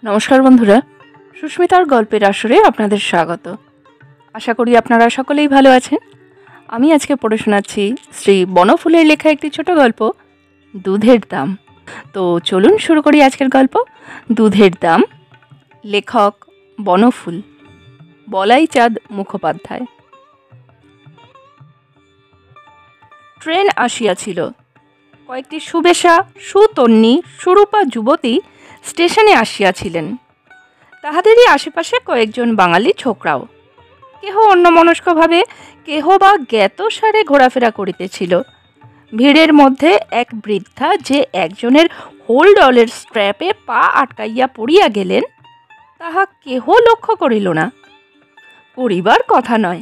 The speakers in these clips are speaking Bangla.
নমস্কার বন্ধুরা, সুস্মিতার গল্পের আসরে আপনাদের স্বাগত। আশা করি আপনারা সকলেই ভালো আছেন। আমি আজকে পড়ে শোনাচ্ছি শ্রী বনফুলের লেখা একটি ছোট গল্প, দুধের দাম। তো চলুন শুরু করি আজকের গল্প, দুধের দাম। লেখক বনফুল, বলাই চাঁদ মুখোপাধ্যায়। ট্রেন আসিয়াছিল। কয়েকটি সুবেশা সুতন্নী সুরূপা যুবতী স্টেশনে আসিয়াছিলেন। তাহাদেরই আশেপাশে কয়েকজন বাঙালি ছোকরাও, কেহ অন্যমনস্কভাবে, কেহ বা জ্ঞাতসারে ঘোরাফেরা করিতেছিল। ভিড়ের মধ্যে এক বৃদ্ধা যে একজনের হোল্ড অলের স্ট্র্যাপে পা আটকাইয়া পড়িয়া গেলেন, তাহা কেহ লক্ষ্য করিল না। করিবার কথা নয়।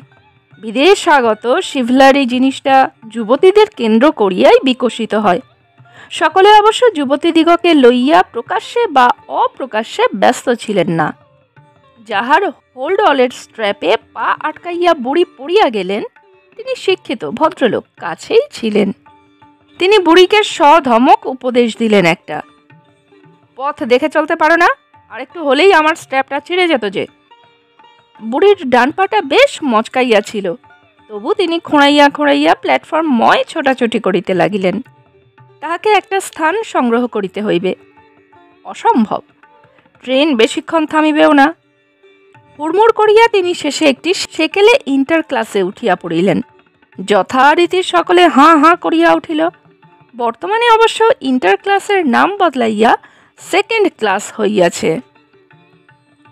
বিদেশ আগত শিভলারি জিনিসটা যুবতীদের কেন্দ্র করিয়াই বিকশিত হয়। সকলে অবশ্য যুবতীদিগকে লইয়া প্রকাশ্যে বা অপ্রকাশ্যে ব্যস্ত ছিলেন না। যাহার হোল্ড অলের স্ট্র্যাপে পা আটকাইয়া বুড়ি পড়িয়া গেলেন, তিনি শিক্ষিত ভদ্রলোক, কাছেই ছিলেন। তিনি বুড়িকে সধমক উপদেশ দিলেন একটা, পথ দেখে চলতে পারো না? আরেকটু হলেই আমার স্ট্র্যাপটা ছিঁড়ে যেত যে। বুড়ির ডান পাটা বেশ মচকাইয়া ছিল, তবু তিনি খোঁড়াইয়া খোঁড়াইয়া প্ল্যাটফর্মময় ছোটাছুটি করিতে লাগিলেন। তাহাকে একটা স্থান সংগ্রহ করিতে হইবে। অসম্ভব, ট্রেন বেশিক্ষণ থামিবেও না। হুড়মুড় করিয়া তিনি শেষে একটি সেকেলে ইন্টার ক্লাসে উঠিয়া পড়িলেন। যথারীতি সকলে হাঁ হাঁ করিয়া উঠিল। বর্তমানে অবশ্য ইন্টার ক্লাসের নাম বদলাইয়া সেকেন্ড ক্লাস হইয়াছে।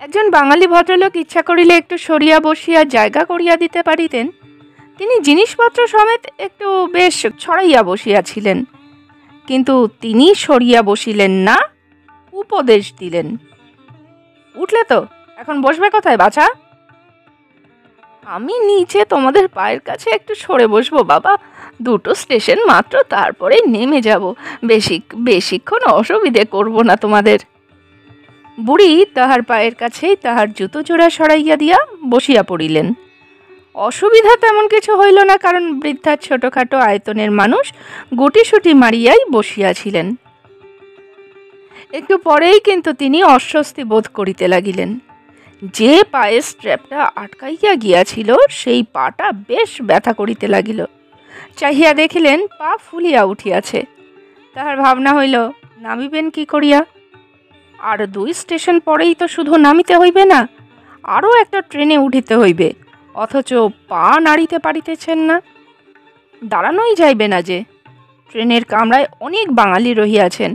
একজন বাঙালি ভদ্রলোক ইচ্ছা করিলে একটু সরিয়া বসিয়া জায়গা করিয়া দিতে পারিতেন। তিনি জিনিসপত্র সমেত একটু বেশ ছড়াইয়া বসিয়াছিলেন, কিন্তু তিনি সরিয়া বসিলেন না, উপদেশ দিলেন। উঠলে তো, এখন বসবে কোথায় বাছা? আমি নিচে তোমাদের পায়ের কাছে একটু সরে বসবো বাবা, দুটো স্টেশন মাত্র, তারপরে নেমে যাব। বেশিক্ষণ অসুবিধে করব না তোমাদের। বুড়ি তাহার পায়ের কাছেই তাহার জুতো জোড়া সরাইয়া দিয়া বসিয়া পড়িলেন। অসুবিধা তেমন কিছু হইল না, কারণ বৃদ্ধা ছোটখাটো আয়তনের মানুষ গুটিসুটি মারিয়াই বসিয়াছিলেন। একটু পরেই কিন্তু তিনি অস্বস্তি বোধ করিতে লাগিলেন। যে পায়ে স্ট্র্যাপটা আটকাইয়া গিয়াছিল, সেই পাটা বেশ ব্যথা করিতে লাগিল। চাহিয়া দেখিলেন পা ফুলিয়া উঠিয়াছে। তাহার ভাবনা হইল, নামিবেন কি করিয়া? আর 2 স্টেশন পরেই তো শুধু নামিতে হইবে না, আরও একটা ট্রেনে উঠিতে হইবে, অথচ পা নাড়িতে পারিতেছেন না। দাঁড়ানোই যাইবে না যে। ট্রেনের কামরায় অনেক বাঙালি রহিয়াছেন,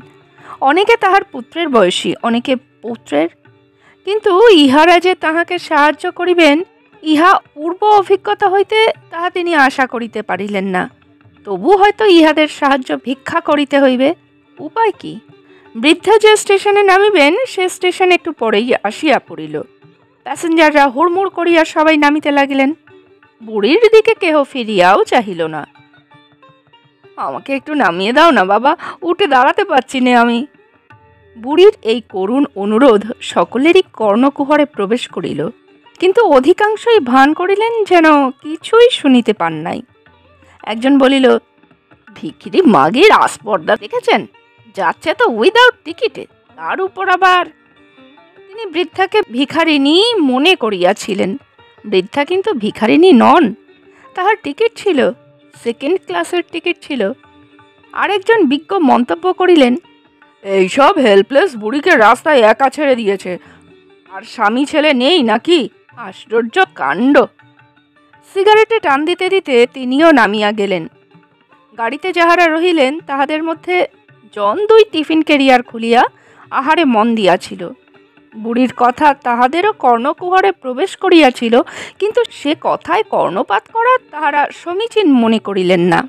অনেকে তাহার পুত্রের বয়সী, অনেকে পুত্রের, কিন্তু ইহারা যে তাহাকে সাহায্য করিবেন, ইহা পূর্ব অভিজ্ঞতা হইতে তাহা তিনি আশা করিতে পারিলেন না। তবু হয়তো ইহাদের সাহায্য ভিক্ষা করিতে হইবে। উপায় কি? বৃদ্ধা যে স্টেশনে নামিবেন, সে স্টেশন একটু পরেই আসিয়া পড়িল। প্যাসেঞ্জাররা হুড়মুড় করিয়া সবাই নামিতে লাগিলেন। বুড়ির দিকে কেহ ফিরিয়াও চাহিল না। আমাকে একটু নামিয়ে দাও না বাবা, উঠে দাঁড়াতে পারছি না আমি। বুড়ির এই করুণ অনুরোধ সকলেরই কর্ণকুহরে প্রবেশ করিল, কিন্তু অধিকাংশই ভান করিলেন যেন কিছুই শুনিতে পান নাই। একজন বলিল, ভিখিরি মাগির আসপর্দা দেখেছেন? যাচ্ছে তো উইদাউট টিকিটে, তার উপর আবার। তিনি বৃদ্ধাকে ভিখারিনী মনে করিয়াছিলেন। বৃদ্ধা কিন্তু ভিখারিনী নন, তাহার টিকিট ছিল, সেকেন্ড ক্লাসের টিকিট ছিল। আরেকজন বিজ্ঞ মন্তব্য করিলেন, এইসব হেল্পলেস বুড়িকে রাস্তায় একা ছেড়ে দিয়েছে, আর স্বামী ছেলে নেই নাকি? আশ্চর্য কাণ্ড। সিগারেটে টান দিতে দিতে তিনিও নামিয়া গেলেন। গাড়িতে যাহারা রহিলেন, তাহাদের মধ্যে জন 2 টিফিন ক্যারিয়ার খুলিয়া আহারে মন দিয়াছিল। বুড়ির কথা তাহাদেরও কর্ণকুহরে প্রবেশ করিয়াছিল, কিন্তু সে কথায় কর্ণপাত করা তাহারা সমীচীন মনে করিলেন না।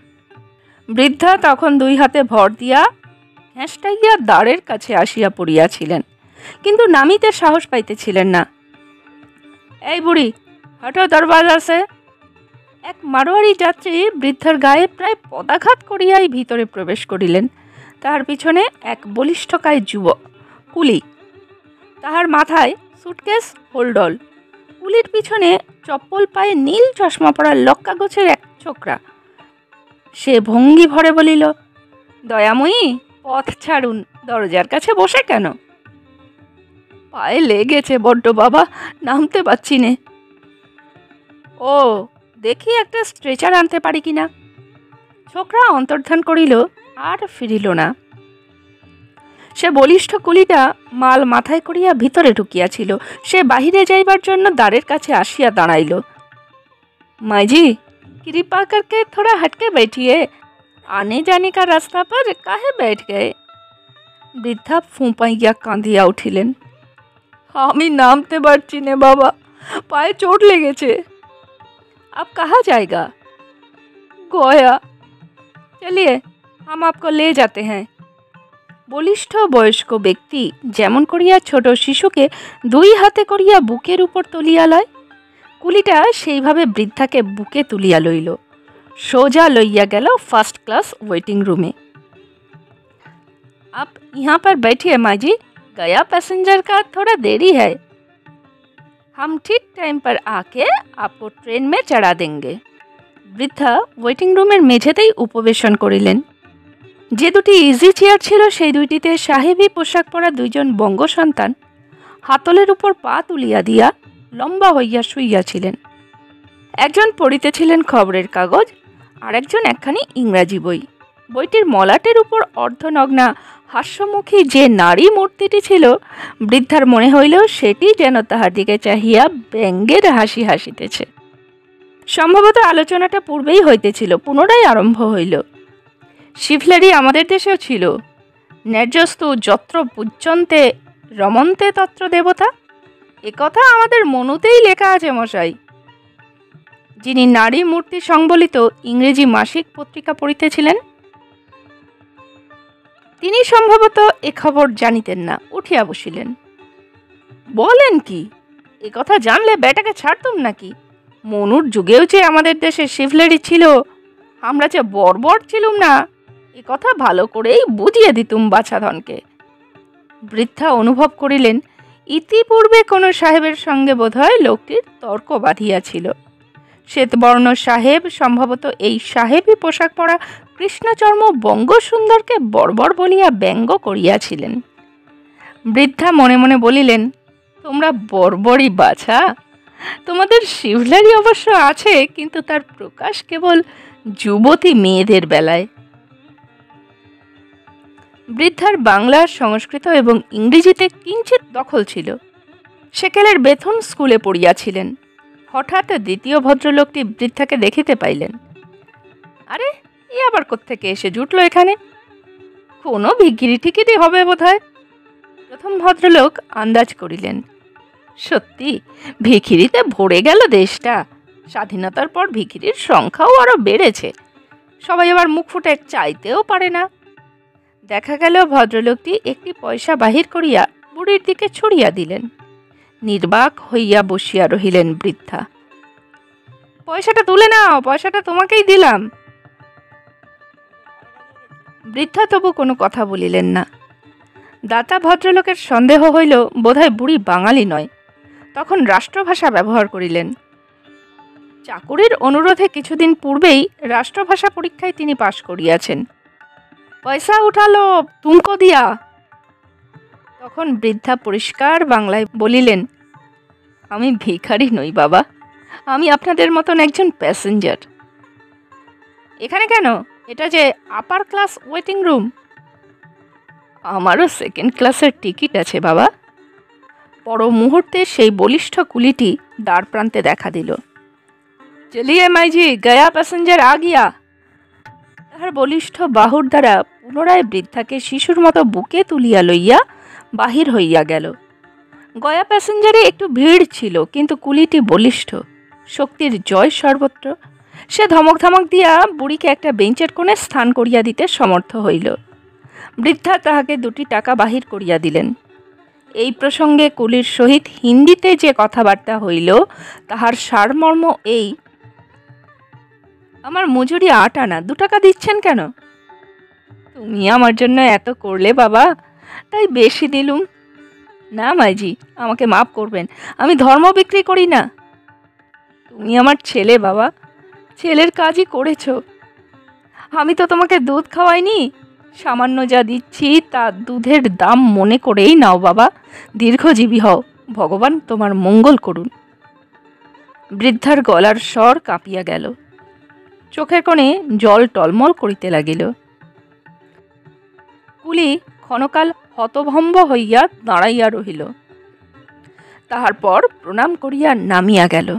বৃদ্ধা তখন 2 হাতে ভর দিয়া হ্যাঁসটাইয়া দ্বারের কাছে আসিয়া পড়িয়াছিলেন, কিন্তু নামিতে সাহস পাইতেছিলেন না। এই বুড়ি, হটো দরওয়াজা সে। এক মারোয়ারি যাত্রী বৃদ্ধার গায়ে প্রায় পদাঘাত করিয়াই ভিতরে প্রবেশ করিলেন। তাহার পিছনে এক বলিষ্ঠকায় যুবক কুলি, তাহার মাথায় সুটকেস হোল্ডল। কুলির পিছনে চপ্পল পায়ে নীল চশমা পরা লক্কা গোছের এক ছোকরা। সে ভঙ্গি ভরে বলিল, দয়াময়ী, পথ ছাড়ুন, দরজার কাছে বসে কেন? পায়ে লেগেছে বড্ড বাবা, নামতে পারছি নে। ও, দেখি একটা স্ট্রেচার আনতে পারি কিনা। ছোকরা অন্তর্ধান করিল, আর ফিরিল না। সে বলিষ্ঠ কুলিটা মাল মাথায় করিয়া ভিতরে ঢুকিয়াছিল। সে বাহিরে যাইবার জন্য দ্বারের কাছে আসিয়া দাঁড়াইল। মাইজি, कृपा करके थोड़ा हटके बैठिए, आने जाने का रास्ता पर काहे बैठ गए। বৃদ্ধা ফুঁপাইয়া কাঁদিয়া উঠিলেন। আমি নামতে পারছি নে বাবা, পায়ে চোট লেগেছে। अब कहाँ जाएगा? गया। चलिए हम आपको ले जाते हैं। বলিষ্ঠ বয়স্ক ব্যক্তি যেমন করিয়া ছোট শিশুকে দুই হাতে করিয়া বুকের উপর তুলিয়া লয়, কুলিটা সেইভাবে বৃদ্ধাকে বুকে তুলিয়া লইল। সোজা লইয়া গেল ফার্স্ট ক্লাস ওয়েটিং রুমে। आप यहाँ पर बैठिए माँ जी, गया पैसेंजर का थोड़ा देरी है, हम ठीक टाइम पर आके आपको ट्रेन में चढ़ा देंगे। বৃদ্ধা ওয়েটিং রুমের মেঝেতেই উপবেশন করিলেন। যে দুটি ইজি চেয়ার ছিল সেই দুইটিতে সাহেবী পোশাক পরা দুইজন বঙ্গ সন্তান হাতলের উপর পা তুলিয়া দিয়া লম্বা হইয়া শুইয়াছিলেন। একজন পড়িতেছিলেন খবরের কাগজ, আর একজন একখানি ইংরাজি বই। বইটির মলাটের উপর অর্ধনগ্না হাস্যমুখী যে নারী মূর্তিটি ছিল, বৃদ্ধার মনে হইল সেটি যেন তাহার দিকে চাহিয়া ব্যঙ্গের হাসি হাসিতেছে। সম্ভবত আলোচনাটা পূর্বেই হইতেছিল, পুনরায় আরম্ভ হইল। শিবলারি আমাদের দেশেও ছিল। ন্যায্যস্তু যত্র পূজ্যন্তে রমন্তে তত্র দেবতা, একথা আমাদের মনুতেই লেখা আছে মশাই। যিনি নারী মূর্তি সংবলিত ইংরেজি মাসিক পত্রিকা পড়িতেছিলেন, তিনি সম্ভবত এ খবর জানিতেন না, উঠিয়া বসিলেন। বলেন কি, এ কথা জানলে বেটাকে ছাড়তুম নাকি? মনুর যুগেও যে আমাদের দেশে শিবলারি ছিল, আমরা যে বর্বর ছিলুম না, এ কথা ভালো করেই বুঝিয়ে দিতুম বাছাধনকে। বৃদ্ধা অনুভব করিলেন ইতিপূর্বে কোনো সাহেবের সঙ্গে বোধহয় লোকটির তর্ক বাঁধিয়াছিল। শ্বেতবর্ণ সাহেব সম্ভবত এই সাহেবী পোশাক পরা কৃষ্ণচর্ম বঙ্গসুন্দরকে বর্বর বলিয়া ব্যঙ্গ করিয়াছিলেন। বৃদ্ধা মনে মনে বলিলেন, তোমরা বর্বরই বাছা। তোমাদের শিবলারি অবশ্য আছে, কিন্তু তার প্রকাশ কেবল যুবতী মেয়েদের বেলায়। বৃদ্ধার বাংলা, সংস্কৃত এবং ইংরেজিতে কিঞ্চিৎ দখল ছিল। সেকেলের বেথুন স্কুলে পড়িয়াছিলেন। হঠাৎ দ্বিতীয় ভদ্রলোকটি বৃদ্ধাকে দেখিতে পাইলেন। আরে, এ আবার কোত্থেকে এসে জুটল এখানে? কোনো ভিখিরি টিকিটি হবে বোধহয়। প্রথম ভদ্রলোক আন্দাজ করিলেন, সত্যি ভিখিরিতে ভরে গেল দেশটা। স্বাধীনতার পর ভিখিরির সংখ্যাও আরো বেড়েছে। সবাই আবার মুখ ফুটে চাইতেও পারে না। দেখা গেল ভদ্রলোকটি একটি পয়সা বাহির করিয়া বুড়ির দিকে ছড়িয়া দিলেন। নির্বাক হইয়া বসিয়া রহিলেন বৃদ্ধা। পয়সাটা তুলে নাও, পয়সাটা তোমাকেই দিলাম। বৃদ্ধা তবু কোনো কথা বলিলেন না। দাতা ভদ্রলোকের সন্দেহ হইল বোধহয় বুড়ি বাঙালি নয়, তখন রাষ্ট্রভাষা ব্যবহার করিলেন। চাকুরির অনুরোধে কিছুদিন পূর্বেই রাষ্ট্রভাষা পরীক্ষায় তিনি পাশ করিয়াছেন। পয়সা উঠালো তুমকো দিয়া। তখন বৃদ্ধা পরিষ্কার বাংলায় বলিলেন, আমি ভিখারি নই বাবা, আমি আপনাদের মতন একজন প্যাসেঞ্জার। এখানে কেন? এটা যে আপার ক্লাস ওয়েটিং রুম। আমারও সেকেন্ড ক্লাসের টিকিট আছে বাবা। পর মুহূর্তে সেই বলিষ্ঠ কুলিটি দ্বার প্রান্তে দেখা দিল। চলিয়ে মাইজি, গয়া প্যাসেঞ্জার আ গিয়া। তাহার বলিষ্ঠ বাহুর দ্বারা পুনরায় বৃদ্ধাকে শিশুর মতো বুকে তুলিয়া লইয়া বাহির হইয়া গেল। গয়া প্যাসেঞ্জারে একটু ভিড় ছিল, কিন্তু কুলিটি বলিষ্ঠ, শক্তির জয় সর্বত্র। সে ধমক ধমক দিয়া বুড়িকে একটা বেঞ্চের কোণে স্থান করিয়া দিতে সমর্থ হইল। বৃদ্ধা তাহাকে 2টি টাকা বাহির করিয়া দিলেন। এই প্রসঙ্গে কুলির সহিত হিন্দিতে যে কথাবার্তা হইল তাহার সারমর্ম এই, আমার মজুরি 8 আনা, 2 টাকা দিচ্ছেন কেন? তুমি আমার জন্য এত করলে বাবা, তাই বেশি দিলুম। না মাইজি, আমাকে মাফ করবেন, আমি ধর্ম বিক্রি করি না। তুমি আমার ছেলে বাবা, ছেলের কাজই করেছ। আমি তো তোমাকে দুধ খাওয়াইনি, সামান্য যা দিচ্ছি তা দুধের দাম মনে করেই নাও বাবা, দীর্ঘজীবী হও, ভগবান তোমার মঙ্গল করুন। বৃদ্ধার গলার স্বর কাঁপিয়া গেল, চোখের কোণে জল টলমল করিতে লাগিল। কুলি ক্ষণকাল হতভম্ব হইয়া দাঁড়াইয়া রহিল, তাহার পর প্রণাম করিয়া নামিয়া গেল।